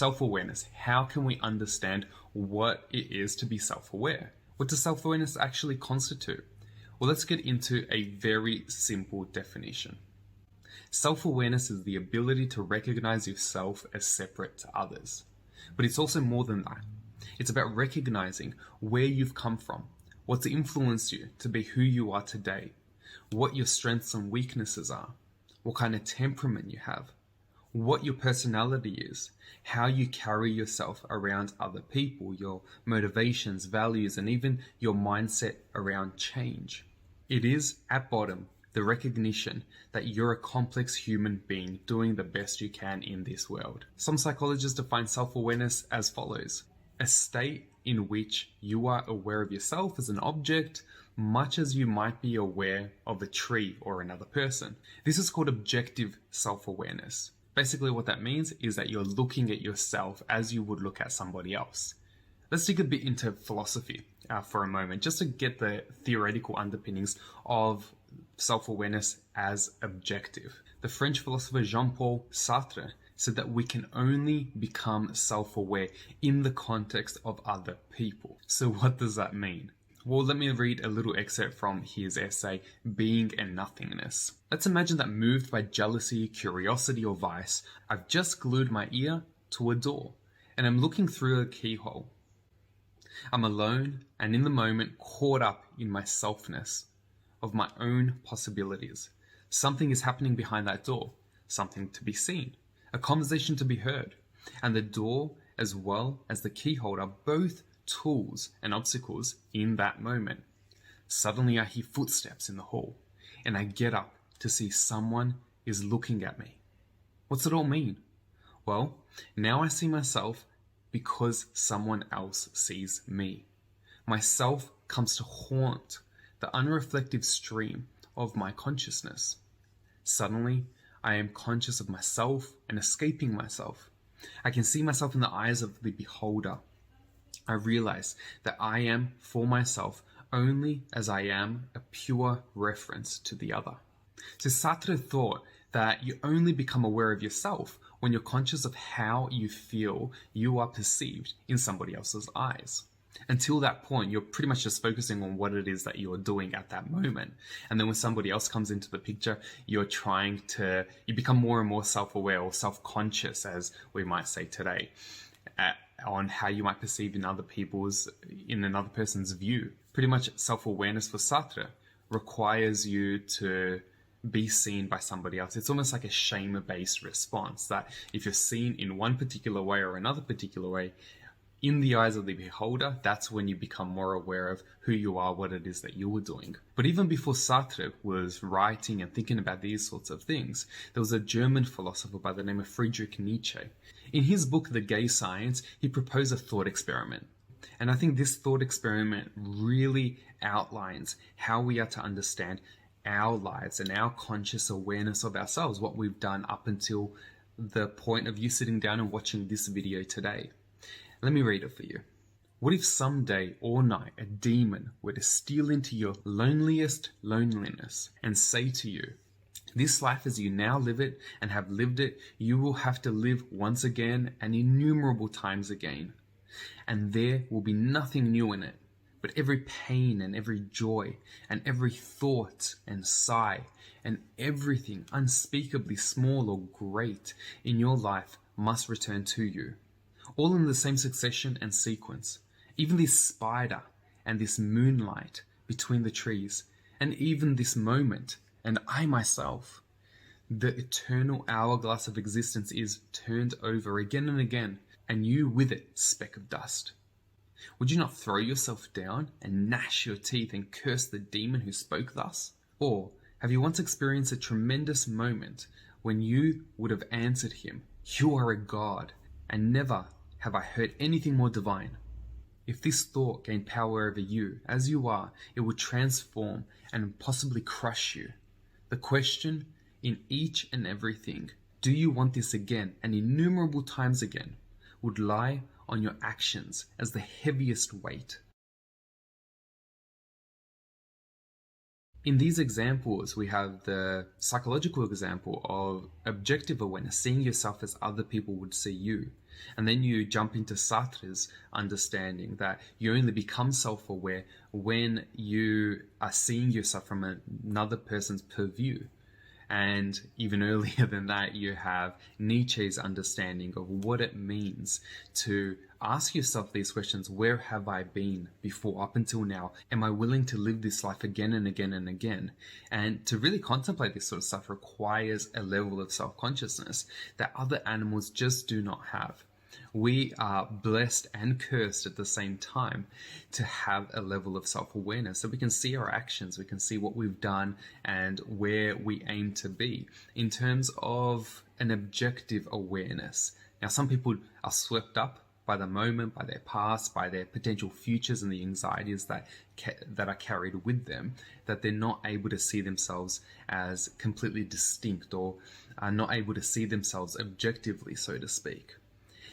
Self-awareness. How can we understand what it is to be self-aware? What does self-awareness actually constitute? Well, let's get into a very simple definition. Self-awareness is the ability to recognize yourself as separate to others. But it's also more than that. It's about recognizing where you've come from, what's influenced you to be who you are today, what your strengths and weaknesses are, what kind of temperament you have, what your personality is, how you carry yourself around other people, your motivations, values, and even your mindset around change. It is, at bottom, the recognition that you're a complex human being doing the best you can in this world. Some psychologists define self-awareness as follows: a state in which you are aware of yourself as an object, much as you might be aware of a tree or another person. This is called objective self-awareness. Basically what that means is that you're looking at yourself as you would look at somebody else. Let's dig a bit into philosophy for a moment, just to get the theoretical underpinnings of self-awareness as objective. The French philosopher Jean-Paul Sartre said that we can only become self-aware in the context of other people. So what does that mean? Well, let me read a little excerpt from his essay, Being a Nothingness. Let's imagine that moved by jealousy, curiosity, or vice, I've just glued my ear to a door, and I'm looking through a keyhole. I'm alone, and in the moment, caught up in my selfness of my own possibilities. Something is happening behind that door, something to be seen, a conversation to be heard, and the door as well as the keyhole are both tools and obstacles in that moment. Suddenly I hear footsteps in the hall, and I get up to see someone is looking at me. What's it all mean? Well, now I see myself because someone else sees me. Myself comes to haunt the unreflective stream of my consciousness. Suddenly, I am conscious of myself and escaping myself. I can see myself in the eyes of the beholder. I realize that I am for myself only as I am a pure reference to the other. So Sartre thought that you only become aware of yourself when you're conscious of how you feel you are perceived in somebody else's eyes. Until that point, you're pretty much just focusing on what it is that you're doing at that moment. And then when somebody else comes into the picture, you become more and more self-aware or self-conscious, as we might say today, on how you might perceive in another person's view. Pretty much self-awareness for Sartre requires you to be seen by somebody else. It's almost like a shame-based response, that if you're seen in one particular way or another particular way, in the eyes of the beholder, that's when you become more aware of who you are, what it is that you were doing. But even before Sartre was writing and thinking about these sorts of things, there was a German philosopher by the name of Friedrich Nietzsche. In his book, The Gay Science, he proposed a thought experiment. And I think this thought experiment really outlines how we are to understand our lives and our conscious awareness of ourselves, what we've done up until the point of you sitting down and watching this video today. Let me read it for you. What if someday or night a demon were to steal into your loneliest loneliness and say to you, this life as you now live it and have lived it, you will have to live once again and innumerable times again. And there will be nothing new in it, but every pain and every joy and every thought and sigh and everything unspeakably small or great in your life must return to you. All in the same succession and sequence. Even this spider and this moonlight between the trees, and even this moment, and I myself. The eternal hourglass of existence is turned over again and again, and you with it, speck of dust. Would you not throw yourself down and gnash your teeth and curse the demon who spoke thus? Or have you once experienced a tremendous moment when you would have answered him, you are a god, and never have I heard anything more divine? If this thought gained power over you, as you are, it would transform and possibly crush you. The question in each and everything, do you want this again and innumerable times again, would lie on your actions as the heaviest weight. In these examples, we have the psychological example of objective awareness, seeing yourself as other people would see you. And then you jump into Sartre's understanding that you only become self-aware when you are seeing yourself from another person's purview. And even earlier than that, you have Nietzsche's understanding of what it means to ask yourself these questions. Where have I been before, up until now? Am I willing to live this life again and again and again? And to really contemplate this sort of stuff requires a level of self-consciousness that other animals just do not have. We are blessed and cursed at the same time to have a level of self-awareness so we can see our actions, we can see what we've done and where we aim to be in terms of an objective awareness. Now, some people are swept up by the moment, by their past, by their potential futures and the anxieties that are carried with them, that they're not able to see themselves as completely distinct or are not able to see themselves objectively, so to speak.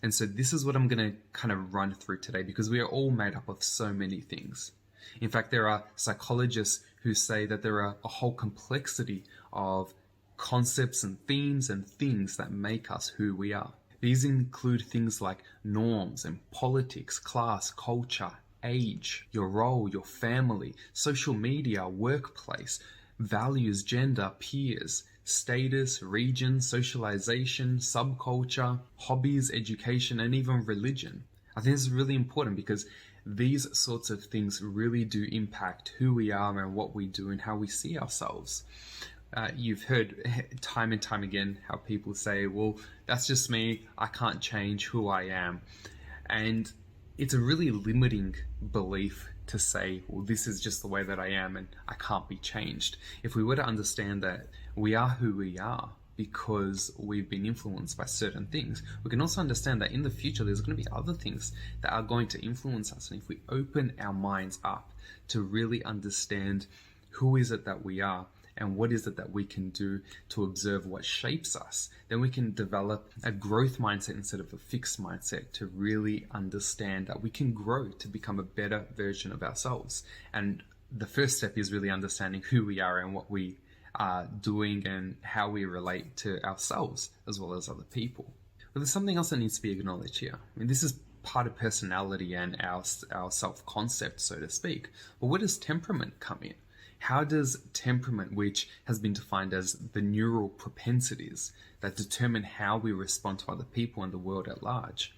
And so this is what I'm going to kind of run through today, because we are all made up of so many things. In fact, there are psychologists who say that there are a whole complexity of concepts and themes and things that make us who we are. These include things like norms and politics, class, culture, age, your role, your family, social media, workplace, values, gender, peers, status, region, socialization, subculture, hobbies, education, and even religion. I think this is really important because these sorts of things really do impact who we are and what we do and how we see ourselves. You've heard time and time again how people say, well, that's just me, I can't change who I am. And it's a really limiting belief to say, well, this is just the way that I am and I can't be changed. If we were to understand that we are who we are because we've been influenced by certain things, we can also understand that in the future there's going to be other things that are going to influence us. And if we open our minds up to really understand who is it that we are and what is it that we can do to observe what shapes us, then we can develop a growth mindset instead of a fixed mindset to really understand that we can grow to become a better version of ourselves. And the first step is really understanding who we are and what we are doing and how we relate to ourselves as well as other people. But there's something else that needs to be acknowledged here. I mean, this is part of personality and our self-concept, so to speak. But where does temperament come in? How does temperament, which has been defined as the neural propensities that determine how we respond to other people and the world at large,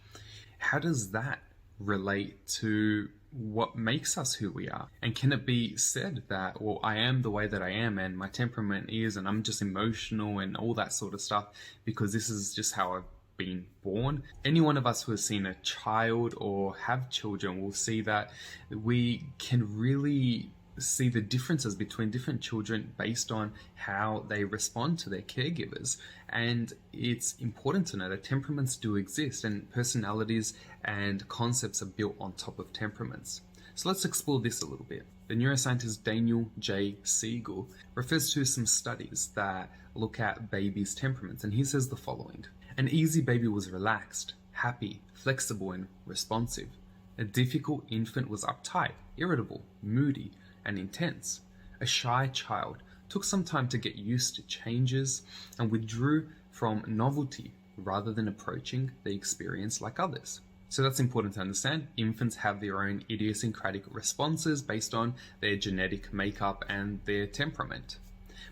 how does that relate to what makes us who we are? And can it be said that, well, I am the way that I am and my temperament is, and I'm just emotional and all that sort of stuff because this is just how I've been born? Any one of us who has seen a child or have children will see that we can really see the differences between different children based on how they respond to their caregivers. And it's important to know that temperaments do exist and personalities and concepts are built on top of temperaments. So let's explore this a little bit. The neuroscientist Daniel J. Siegel refers to some studies that look at babies' temperaments, and he says the following: an easy baby was relaxed, happy, flexible, and responsive. A difficult infant was uptight, irritable, moody, and intense. A shy child took some time to get used to changes and withdrew from novelty rather than approaching the experience like others. So that's important to understand. Infants have their own idiosyncratic responses based on their genetic makeup and their temperament.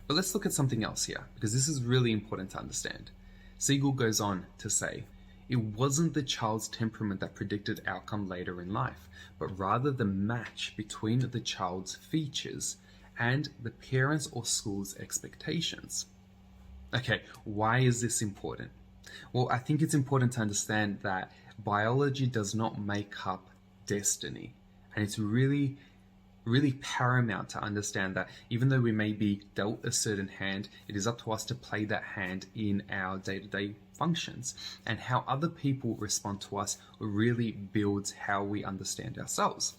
But let's look at something else here, because this is really important to understand. Siegel goes on to say, it wasn't the child's temperament that predicted outcome later in life, but rather the match between the child's features and the parents' or school's expectations. Okay, why is this important? Well, I think it's important to understand that biology does not make up destiny. And it's really paramount to understand that even though we may be dealt a certain hand, it is up to us to play that hand in our day-to-day functions. And how other people respond to us really builds how we understand ourselves.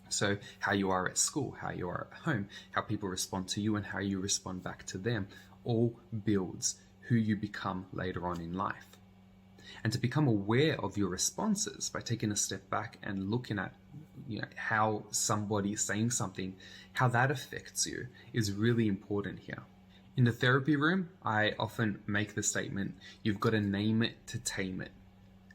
So how you are at school, how you are at home, how people respond to you and how you respond back to them all builds who you become later on in life. And to become aware of your responses by taking a step back and looking at how somebody saying something, how that affects you is really important here. In the therapy room, I often make the statement, you've got to name it to tame it.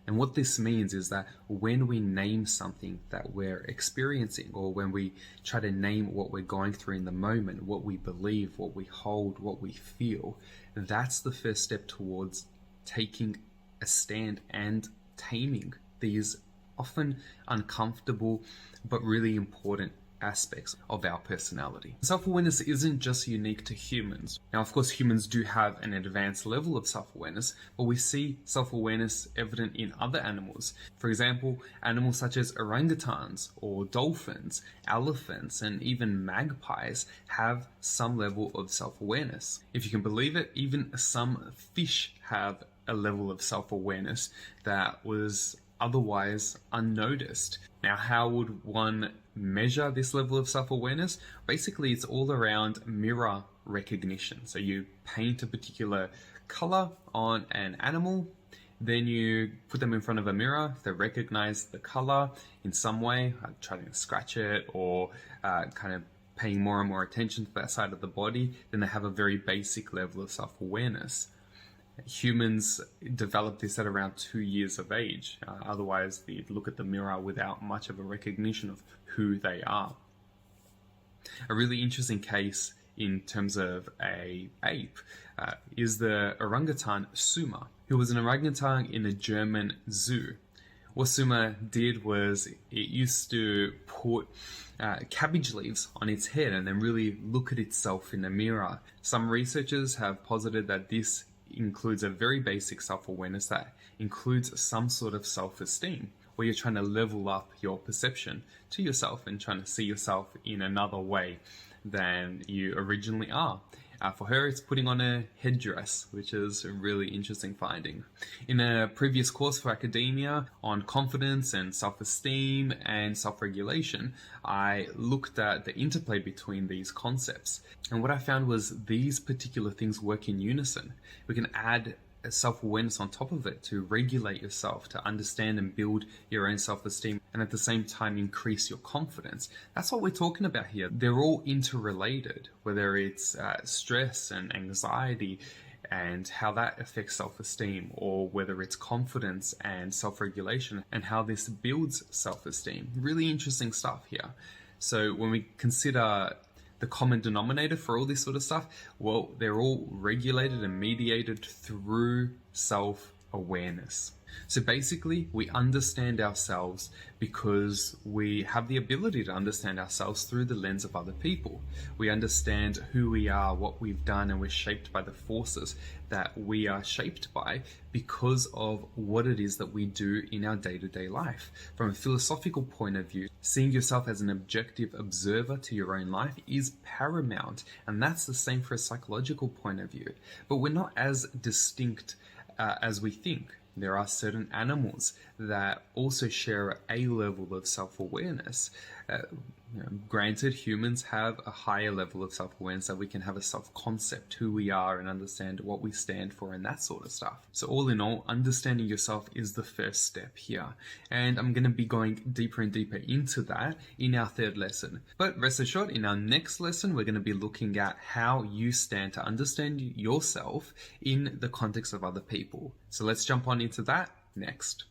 And what this means is that when we name something that we're experiencing, or when we try to name what we're going through in the moment, what we believe, what we hold, what we feel, that's the first step towards taking a stand and taming these often uncomfortable but really important aspects of our personality. Self-awareness isn't just unique to humans. Now, of course, humans do have an advanced level of self-awareness, but we see self-awareness evident in other animals. For example, animals such as orangutans or dolphins, elephants, and even magpies have some level of self-awareness. If you can believe it, even some fish have a level of self-awareness that was otherwise unnoticed. Now, how would one measure this level of self-awareness? Basically, it's all around mirror recognition. So you paint a particular color on an animal, then you put them in front of a mirror. If they recognize the color in some way, trying to scratch it or kind of paying more and more attention to that side of the body, then they have a very basic level of self-awareness. Humans develop this at around 2 years of age. Otherwise, they'd look at the mirror without much of a recognition of who they are. A really interesting case in terms of an ape is the orangutan Suma, who was an orangutan in a German zoo. What Suma did was it used to put cabbage leaves on its head and then really look at itself in the mirror. Some researchers have posited that this includes a very basic self-awareness that includes some sort of self-esteem, where you're trying to level up your perception to yourself and trying to see yourself in another way than you originally are. For her, it's putting on a headdress, which is a really interesting finding. In a previous course for academia on confidence and self-esteem and self-regulation, I looked at the interplay between these concepts. And what I found was these particular things work in unison. We can add self-awareness on top of it to regulate yourself, to understand and build your own self-esteem, and at the same time increase your confidence. That's what we're talking about here. They're all interrelated, whether it's stress and anxiety and how that affects self-esteem, or whether it's confidence and self-regulation and how this builds self-esteem. Really interesting stuff here. So when we consider the common denominator for all this sort of stuff, well, they're all regulated and mediated through self-awareness. So basically, we understand ourselves because we have the ability to understand ourselves through the lens of other people. We understand who we are, what we've done, and we're shaped by the forces that we are shaped by because of what it is that we do in our day-to-day life. From a philosophical point of view, seeing yourself as an objective observer to your own life is paramount, and that's the same for a psychological point of view. But we're not as distinct as we think. There are certain animals that also share a level of self-awareness. Granted, humans have a higher level of self-awareness, that we can have a self-concept, who we are, and understand what we stand for and that sort of stuff. So all in all, understanding yourself is the first step here. And I'm going to be going deeper and deeper into that in our third lesson. But rest assured, in our next lesson, we're going to be looking at how you stand to understand yourself in the context of other people. So let's jump on into that next.